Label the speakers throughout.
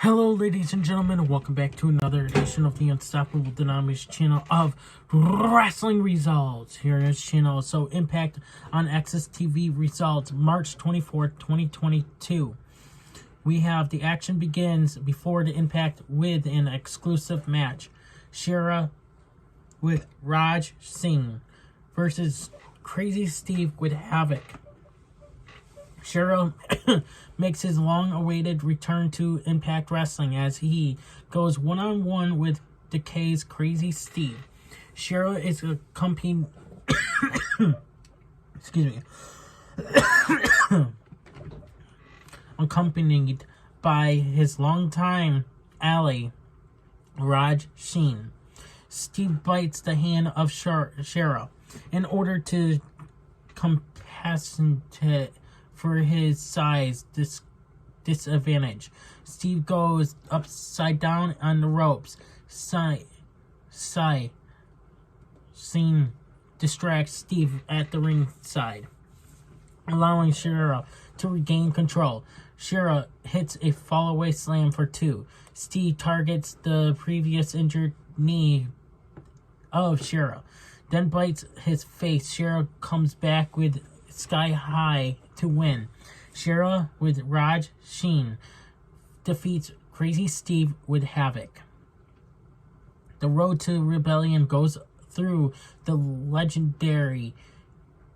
Speaker 1: Hello ladies and gentlemen, and welcome back to another edition of the Unstoppable Dynamics channel of Wrestling Results. Here in this channel, so Impact on Access TV results, March 24th, 2022. We have the action begins before the Impact with an exclusive match. Shera with Raj Singh versus Crazy Steve with Havoc. Shera makes his long-awaited return to Impact Wrestling as he goes one-on-one with Decay's Crazy Steve. Shera is accompanied accompanied by his longtime ally, Raj Singh. Steve bites the hand of Shera in order to compensate for his size disadvantage. Steve goes upside down on the ropes. Singh distracts Steve at the ringside, allowing Shera to regain control. Shera hits a fallaway slam for 2. Steve targets the previous injured knee of Shera, then bites his face. Shera comes back with Sky High to win. Shera with Raj Singh defeats Crazy Steve with Havoc. The road to Rebellion goes through the legendary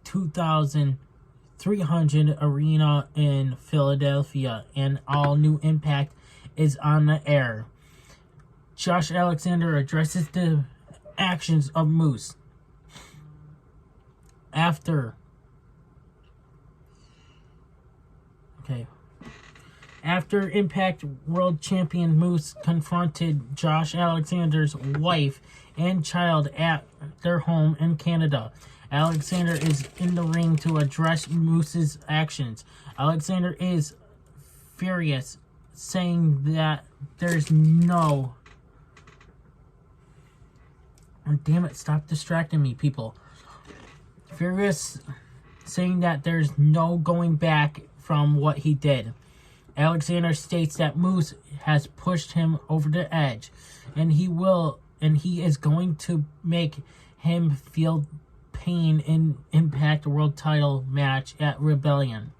Speaker 1: 2,300 arena in Philadelphia, and all new Impact is on the air. Josh Alexander addresses the actions of Moose. After Impact World Champion Moose confronted Josh Alexander's wife and child at their home in Canada, Alexander is in the ring to address Moose's actions. Alexander is furious, saying that there's no... Oh, damn it, stop distracting me, people. Furious, saying that there's no going back from what he did. Alexander states that Moose has pushed him over the edge, and he is going to make him feel pain in Impact World Title match at Rebellion.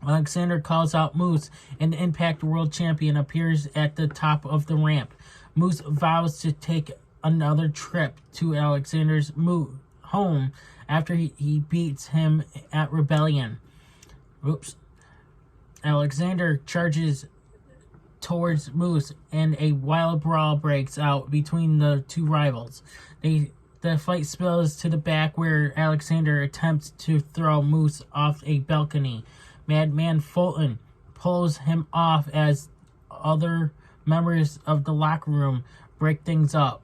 Speaker 1: Alexander calls out Moose, and the Impact World Champion appears at the top of the ramp. Moose vows to take another trip to Alexander's home after he beats him at Rebellion. Alexander charges towards Moose, and a wild brawl breaks out between the two rivals. The fight spills to the back, where Alexander attempts to throw Moose off a balcony. Madman Fulton pulls him off as other members of the locker room break things up.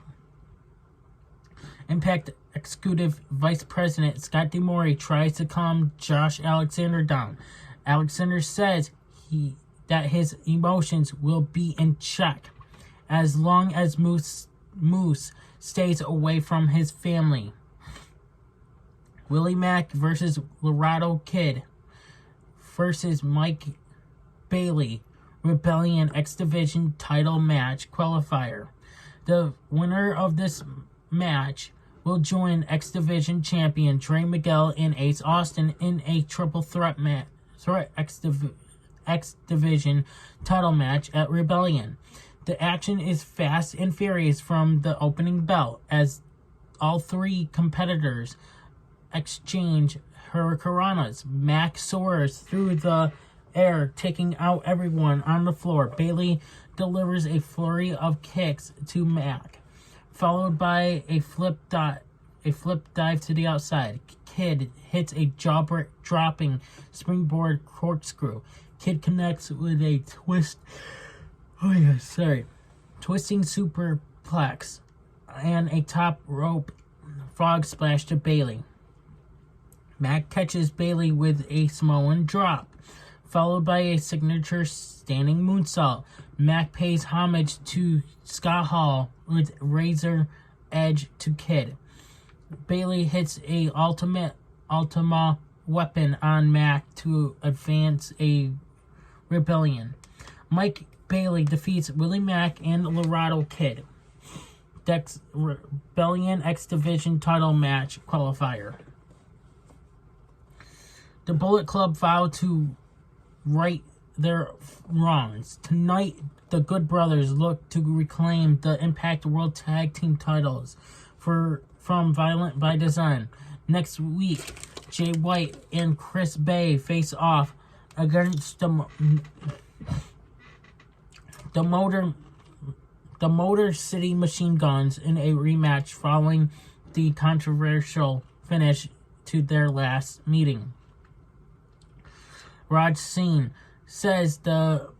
Speaker 1: Impact Executive Vice President Scott D'Amore tries to calm Josh Alexander down. Alexander says that his emotions will be in check as long as Moose stays away from his family. Willie Mack versus Laredo Kid versus Mike Bailey, Rebellion X Division title match qualifier. The winner of this match will join X Division champion Trey Miguel and Ace Austin in a triple threat match. X Division title match at Rebellion. The action is fast and furious from the opening bell as all three competitors exchange hurricanranas. Mac soars through the air, taking out everyone on the floor. Bailey delivers a flurry of kicks to Mac, followed by a flip dive to the outside. Kid hits a jaw-dropping springboard corkscrew. Kid connects with a twisting superplex and a top rope frog splash to Bailey. Mac catches Bailey with a Samoan drop, followed by a signature standing moonsault. Mac pays homage to Scott Hall with razor edge to Kid. Bailey hits a Ultima weapon on Mac to advance a Rebellion. Mike Bailey defeats Willie Mack and Laredo Kid. Rebellion X Division title match qualifier. The Bullet Club vow to right their wrongs. Tonight, the Good Brothers look to reclaim the Impact World Tag Team titles from Violent by Design. Next week, Jay White and Chris Bay face off against the Motor City Machine Guns in a rematch following the controversial finish to their last meeting. Raj Singh says the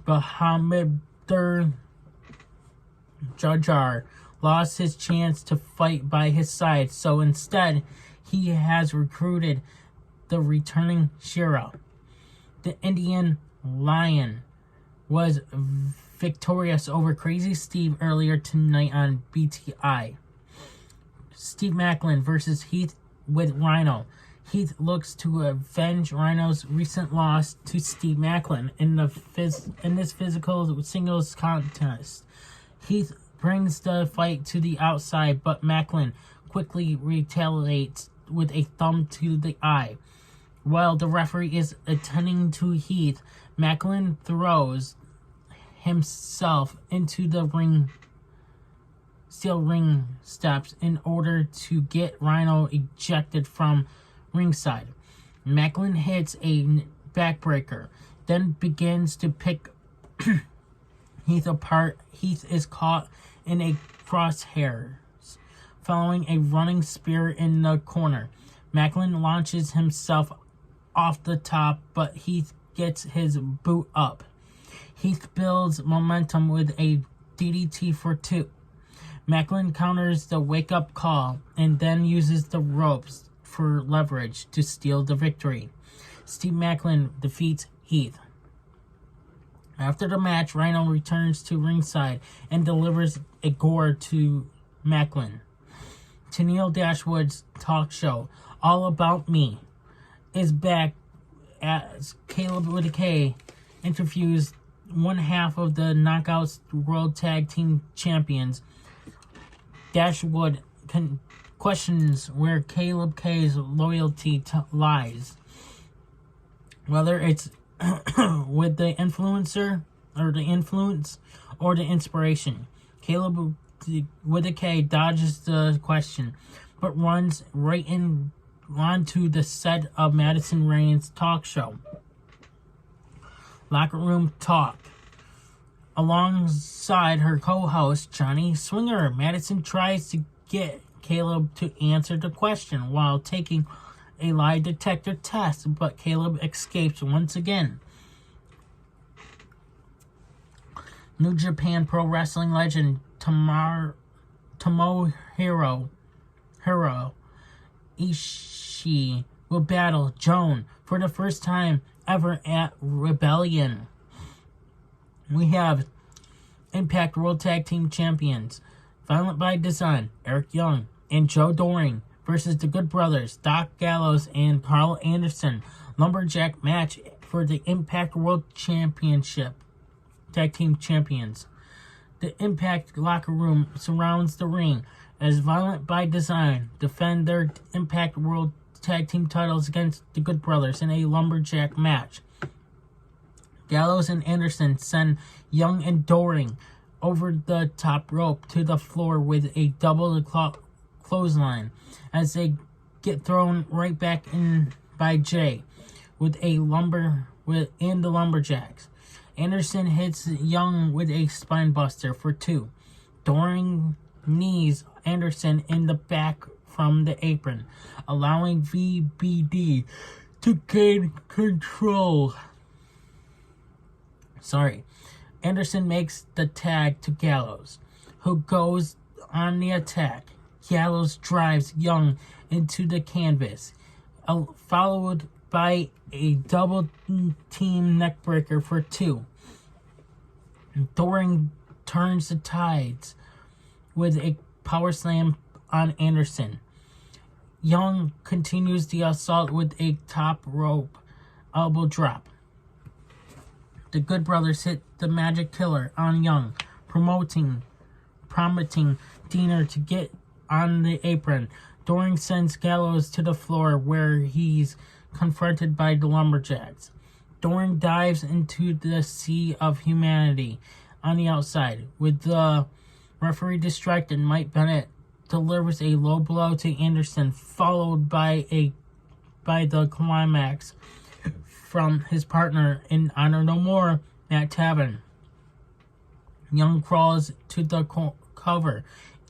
Speaker 1: Bahamadir Jujjar lost his chance to fight by his side, so instead he has recruited the returning Shira. The Indian Lion was victorious over Crazy Steve earlier tonight on BTI. Steve Maclin versus Heath with Rhino. Heath looks to avenge Rhino's recent loss to Steve Maclin in this physical singles contest. Heath brings the fight to the outside, but Maclin quickly retaliates with a thumb to the eye. While the referee is attending to Heath, Maclin throws himself into the steel ring steps in order to get Rhino ejected from ringside. Maclin hits a backbreaker, then begins to pick Heath apart. Heath is caught in a crosshairs following a running spear in the corner. Maclin launches himself off the top, but Heath gets his boot up. Heath builds momentum with a DDT for 2. Maclin counters the wake-up call and then uses the ropes for leverage to steal the victory. Steve Maclin defeats Heath. After the match, Rhino returns to ringside and delivers a gore to Maclin. Tennille Dashwood's talk show, All About Me, is back as Caleb with a K interviews one half of the Knockouts World Tag Team Champions. Dashwood questions where Caleb K's loyalty lies. Whether it's with the influencer or the influence or the inspiration. Caleb with a K dodges the question, but runs right onto the set of Madison Rain's talk show. Locker Room Talk. Alongside her co-host, Johnny Swinger, Madison tries to get Caleb to answer the question while taking a lie detector test, but Caleb escapes once again. New Japan Pro Wrestling legend Tomohiro Ishii will battle Joan for the first time ever at Rebellion. We have Impact World Tag Team Champions Violent by Design, Eric Young and Joe Doring versus the Good Brothers, Doc Gallows and Carl Anderson. Lumberjack match for the Impact World Championship Tag Team Champions. The Impact locker room surrounds the ring as Violent by Design defend their Impact World Tag Team titles against the Good Brothers in a lumberjack match. Gallows and Anderson send Young and Doring over the top rope to the floor with a double clothesline as they get thrown right back in by Jay with the lumberjacks. Anderson hits Young with a spinebuster for 2. Doring knees Anderson in the back from the apron, allowing VBD to gain control. Anderson makes the tag to Gallows, who goes on the attack. Gallows drives Young into the canvas, followed by a double team neckbreaker for 2. Doring turns the tides with a power slam on Anderson. Young continues the assault with a top rope elbow drop. The Good Brothers hit the Magic Killer on Young, promoting Diener to get on the apron. Doring sends Gallows to the floor where he's confronted by the Lumberjacks. Doring dives into the sea of humanity on the outside. With the referee distracted, Mike Bennett delivers a low blow to Anderson, followed by the climax from his partner in Honor No More, Matt Taven. Young crawls to the cover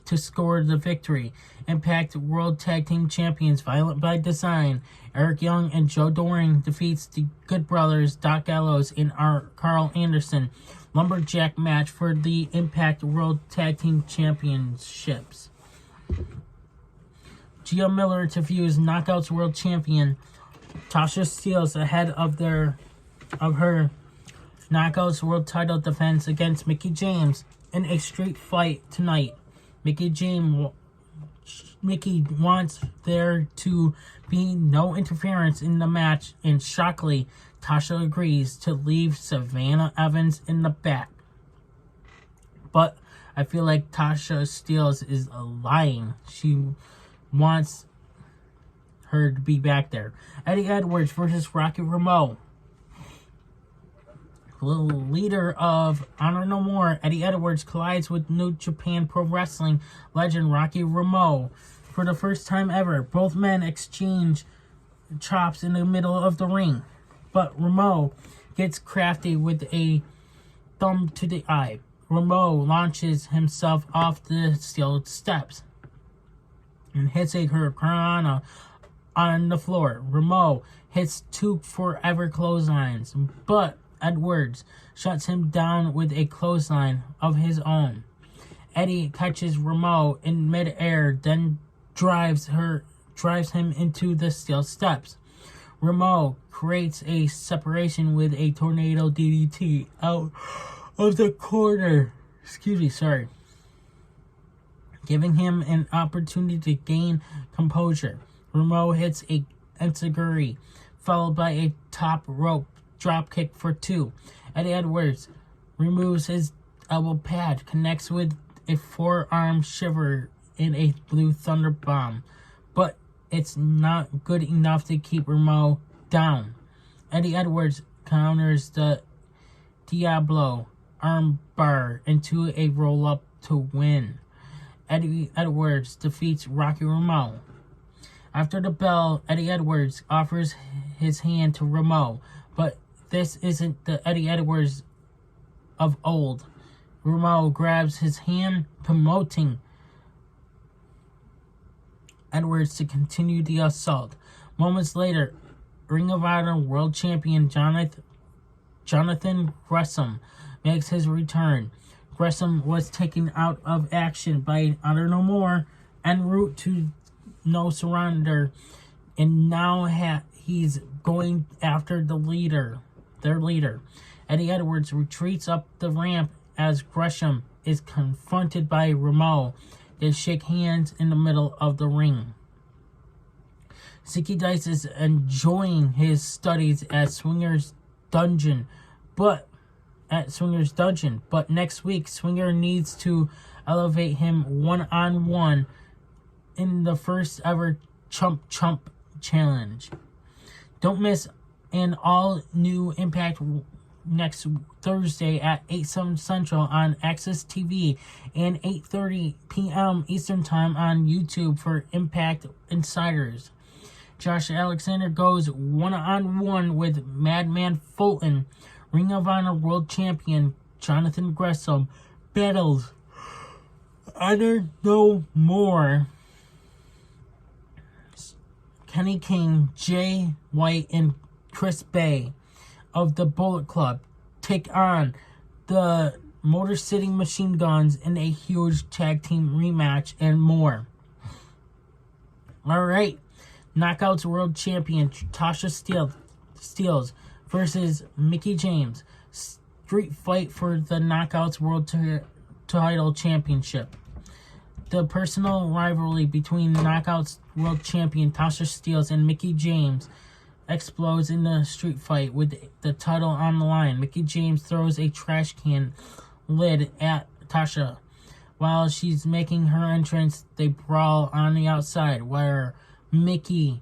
Speaker 1: to score the victory. Impact World Tag Team Champions Violent by Design, Eric Young and Joe Doring defeats the Good Brothers, Doc Gallows, and Carl Anderson. Lumberjack match for the Impact World Tag Team Championships. Gia Miller interviews Knockouts World Champion Tasha Steelz ahead of her Knockouts World Title defense against Mickie James in a street fight tonight. Mickie wants there to be no interference in the match, and shockingly, Tasha agrees to leave Savannah Evans in the back. But I feel like Tasha Steelz is lying. She wants her to be back there. Eddie Edwards versus Rocky Romero. The leader of Honor No More, Eddie Edwards, collides with New Japan Pro Wrestling legend Rocky Romero. For the first time ever, both men exchange chops in the middle of the ring. But Romero gets crafty with a thumb to the eye. Romero launches himself off the steel steps and hits a hurricanrana on the floor. Romero hits 2 forever clotheslines, but Edwards shuts him down with a clothesline of his own. Eddie catches Romero in midair, then drives him into the steel steps. Romero creates a separation with a tornado DDT out of the corner. Giving him an opportunity to gain composure. Romero hits a enziguri, followed by a top rope dropkick for 2. Eddie Edwards removes his elbow pad, connects with a forearm shiver in a blue thunder bomb, but it's not good enough to keep Romero down. Eddie Edwards counters the Diablo armbar into a roll-up to win. Eddie Edwards defeats Rocky Romero. After the bell, Eddie Edwards offers his hand to Romero, but this isn't the Eddie Edwards of old. Romero grabs his hand, promoting Edwards to continue the assault. Moments later, Ring of Honor World Champion Jonathan Gresham makes his return. Gresham was taken out of action by Honor No More en route to No Surrender, and now he's going after their leader. Eddie Edwards retreats up the ramp as Gresham is confronted by Romero. They shake hands in the middle of the ring. Zicky Dice is enjoying his studies at Swinger's Dungeon, but next week Swinger needs to elevate him one-on-one in the first ever Chump Challenge. Don't miss an all-new Impact next Thursday at 8/7 Central on Access TV and 8:30 p.m. Eastern Time on YouTube for Impact Insiders. Josh Alexander goes one-on-one with Madman Fulton. Ring of Honor World Champion Jonathan Gresham battles Honor No More. Kenny King, Jay White, and Chris Bay of the Bullet Club take on the Motor City Machine Guns in a huge tag team rematch and more. Alright, Knockouts World Champion Tasha Steelz versus Mickie James. Street fight for the Knockouts World Title Championship. The personal rivalry between Knockouts World Champion Tasha Steelz and Mickie James explodes in the street fight with the title on the line. Mickie James throws a trash can lid at Tasha. While she's making her entrance, they brawl on the outside, where Mickie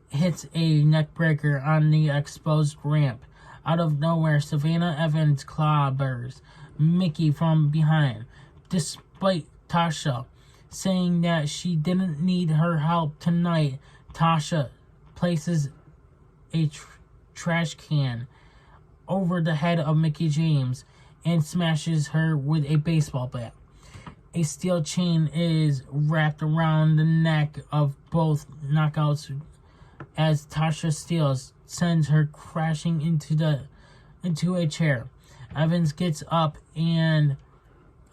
Speaker 1: hits a neckbreaker on the exposed ramp. Out of nowhere, Savannah Evans clobbers Mickie from behind. Despite Tasha saying that she didn't need her help tonight, Tasha places a trash can over the head of Mickie James and smashes her with a baseball bat. A steel chain is wrapped around the neck of both knockouts as Tasha Steelz sends her crashing into a chair. Evans gets up on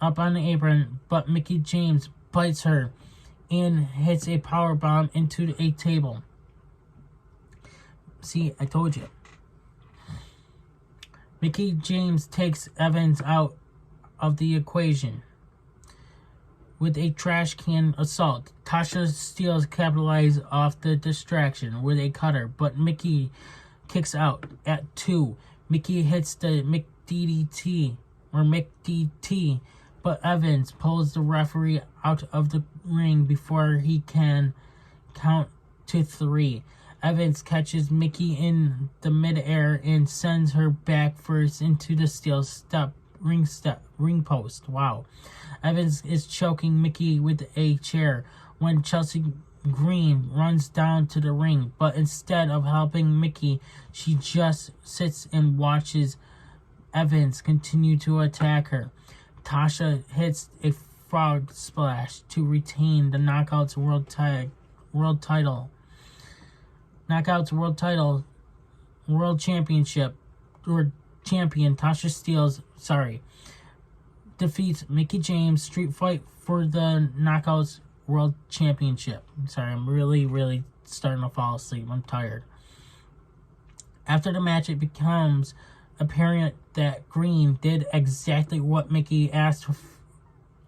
Speaker 1: the apron, but Mickie James bites her and hits a power bomb into a table. See, I told you. Mickie James takes Evans out of the equation with a trash can assault. Tasha Steelz capitalizes off the distraction with a cutter, but Mickie kicks out. At 2, Mickie hits the McDDT, but Evans pulls the referee out of the ring before he can count to 3. Evans catches Mickie in the midair and sends her back first into the steel ring post. Wow. Evans is choking Mickie with a chair when Chelsea Green runs down to the ring, but instead of helping Mickie, she just sits and watches Evans continue to attack her. Tasha hits a frog splash to retain the Knockouts World Title. Knockouts World Championship, or champion Tasha Steelz, defeats Mickie James street fight for the Knockouts World Championship. Sorry, I'm really starting to fall asleep. I'm tired. After the match, it becomes apparent that Green did exactly what Mickie asked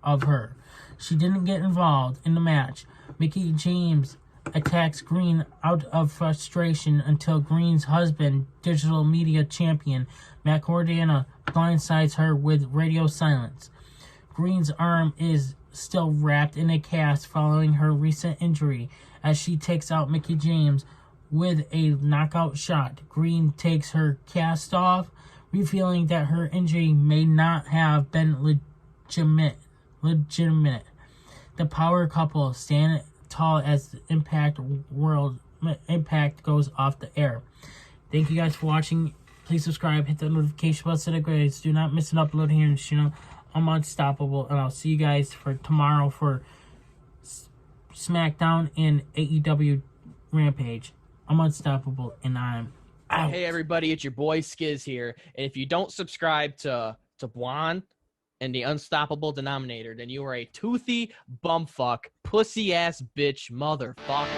Speaker 1: of her. She didn't get involved in the match. Mickie James attacks Green out of frustration until Green's husband, digital media champion Matt Cordana, blindsides her with radio silence. Green's arm is still wrapped in a cast following her recent injury as she takes out Mickie James with a knockout shot. Green takes her cast off, revealing that her injury may not have been legitimate. The power couple stand tall as the Impact goes off the air. Thank you guys for watching. Please subscribe, hit the notification bell, set the grades. Do not miss an upload here on the channel. I'm unstoppable, and I'll see you guys for tomorrow for SmackDown and AEW Rampage. I'm unstoppable, and I'm out.
Speaker 2: Hey everybody, it's your boy Skiz here, and if you don't subscribe to Blonde and the Unstoppable Denominator, then you are a toothy bumfuck, pussy ass bitch motherfucker.